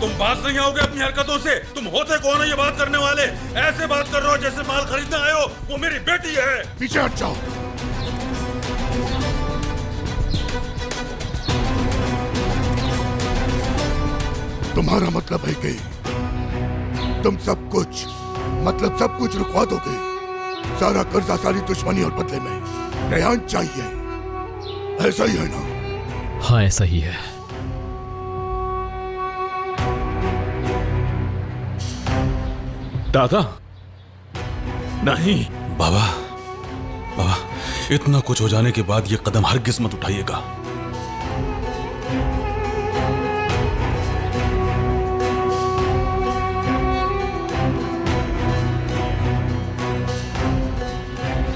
तुम बात नहीं आओगे अपनी हरकतों से? तुम होते कौन है ये बात करने वाले? ऐसे बात कर रहे हो जैसे माल खरीदने आए हो। वो मेरी बेटी है। पीछे हट जाओ। तुम्हारा मतलब है कि तुम सब कुछ रुकवा दोगे? सारा कर्जा, सारी दुश्मनी और बदले में रेहान चाहिए, ऐसा ही है ना? हाँ ऐसा ही है। दादा नहीं। बाबा, इतना कुछ हो जाने के बाद ये कदम हरगिज़ मत उठाइएगा।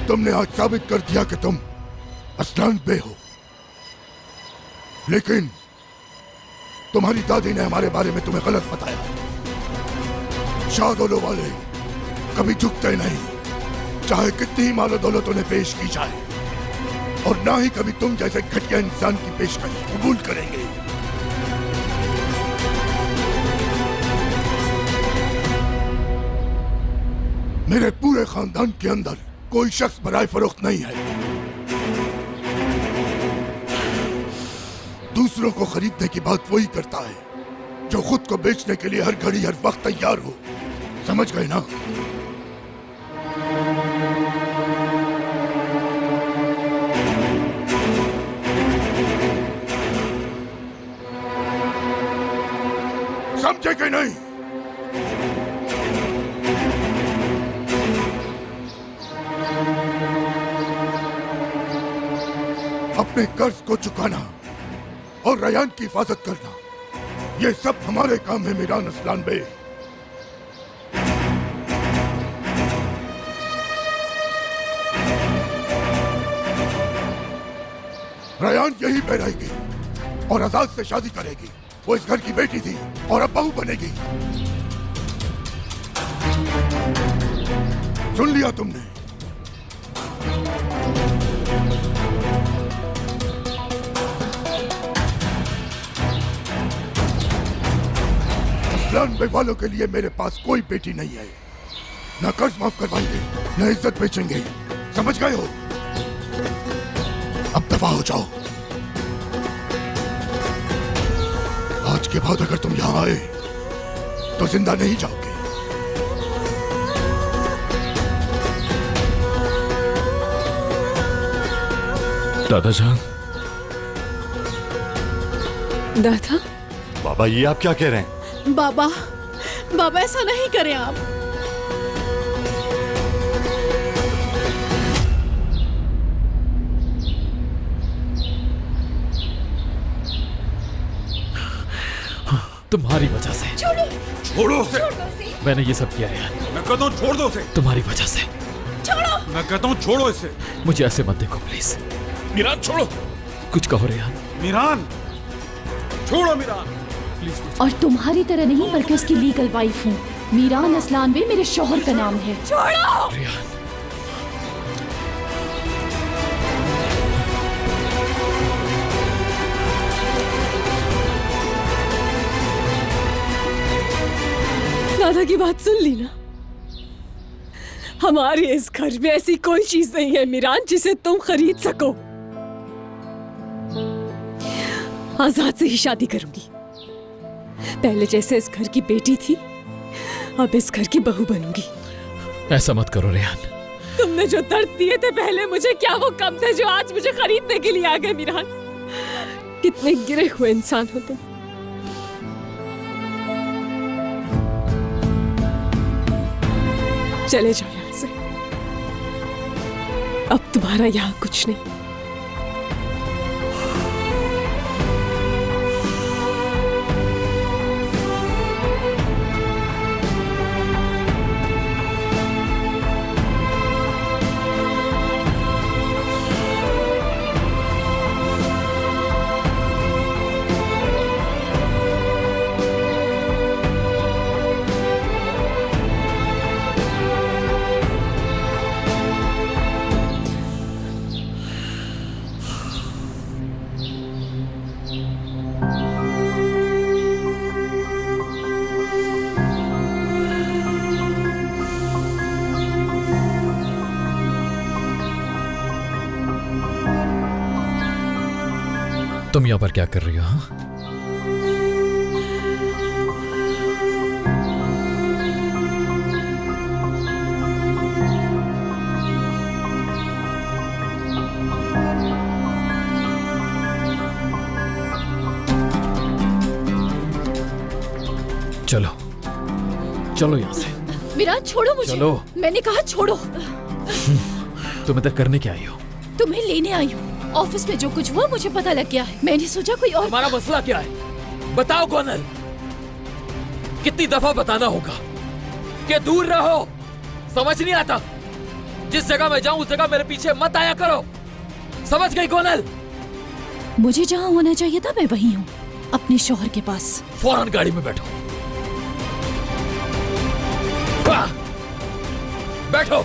तुमने आज साबित कर दिया कि तुम असलान बे हो, लेकिन तुम्हारी दादी ने हमारे बारे में तुम्हें गलत बताया। शाहदौलों वाले कभी झुकते नहीं, चाहे कितनी ही मालो दौलत उन्हें पेश की जाए, और ना ही कभी तुम जैसे घटिया इंसान की पेशकश कबूल करेंगे। मेरे पूरे खानदान के अंदर कोई शख्स बराए फरोख्त नहीं है। दूसरों को खरीदने की बात वही करता है जो खुद को बेचने के लिए हर घड़ी हर वक्त तैयार हो। समझ गए ना? समझे कि नहीं? अपने कर्ज को चुकाना और रेहान की हिफाजत करना, ये सब हमारे काम है मीरान असलान बे। रेहान यही पे रहेगी और आजाद से शादी करेगी। वो इस घर की बेटी थी और अब बहू बनेगी। सुन लिया तुमने? असलान बे वालों के लिए मेरे पास कोई बेटी नहीं है। ना कर्ज माफ करवाएंगे, ना इज्जत बेचेंगे। समझ गए हो? अब दफा हो जाओ। आज के बाद अगर तुम यहां आए तो जिंदा नहीं जाओगे। दादा जान। दादा? बाबा ये आप क्या कह रहे हैं? बाबा ऐसा नहीं करें आप। तुम्हारी वजह से। छोड़ो उसे। मैंने ये सब किया यार। मैं कहता हूँ छोड़ दो उसे। तुम्हारी वजह से। मैं कहता हूँ छोड़ो इसे। मुझे ऐसे मत देखो प्लीज। मीरान छोड़ो। कुछ कहो रेहान। मीरान छोड़ो। मीरान प्लीज। और तुम्हारी तरह नहीं बल्कि उसकी लीगल वाइफ हूँ। मीरान असलान बे मेरे शौहर का नाम है। छोड़ो। रेहान दादा की बात सुन ली ना? हमारे इस घर में ऐसी कोई चीज नहीं है मीरान जिसे तुम खरीद सको। आजाद से ही शादी करूंगी। पहले जैसे इस घर की बेटी थी, अब इस घर की बहू बनूंगी। ऐसा मत करो रेहान। तुमने जो दर्द दिए थे पहले मुझे, क्या वो कम थे जो आज मुझे खरीदने के लिए आ गए? मीरान, कितने गिरे हुए इंसान हो तुम। चले जाओ यहां से। अब तुम्हारा यहां कुछ नहीं। तुम यहाँ पर क्या कर रही हो? हाँ? चलो चलो यहाँ से। मीरान छोड़ो मुझे। चलो। मैंने कहा छोड़ो। तुम इधर करने क्या आई हो? तुम्हें लेने आई हूँ। ऑफिस में जो कुछ हुआ मुझे पता लग गया है। मैंने सोचा कोई और। हमारा मसला क्या है? बताओ गोनल। कितनी दफा बताना होगा कि दूर रहो? समझ नहीं आता? जिस जगह मैं जाऊं उस जगह मेरे पीछे मत आया करो। समझ गई गोनल? मुझे जहाँ होना चाहिए था मैं वहीं हूँ, अपने शौहर के पास। फौरन गाड़ी में बैठो। बैठो।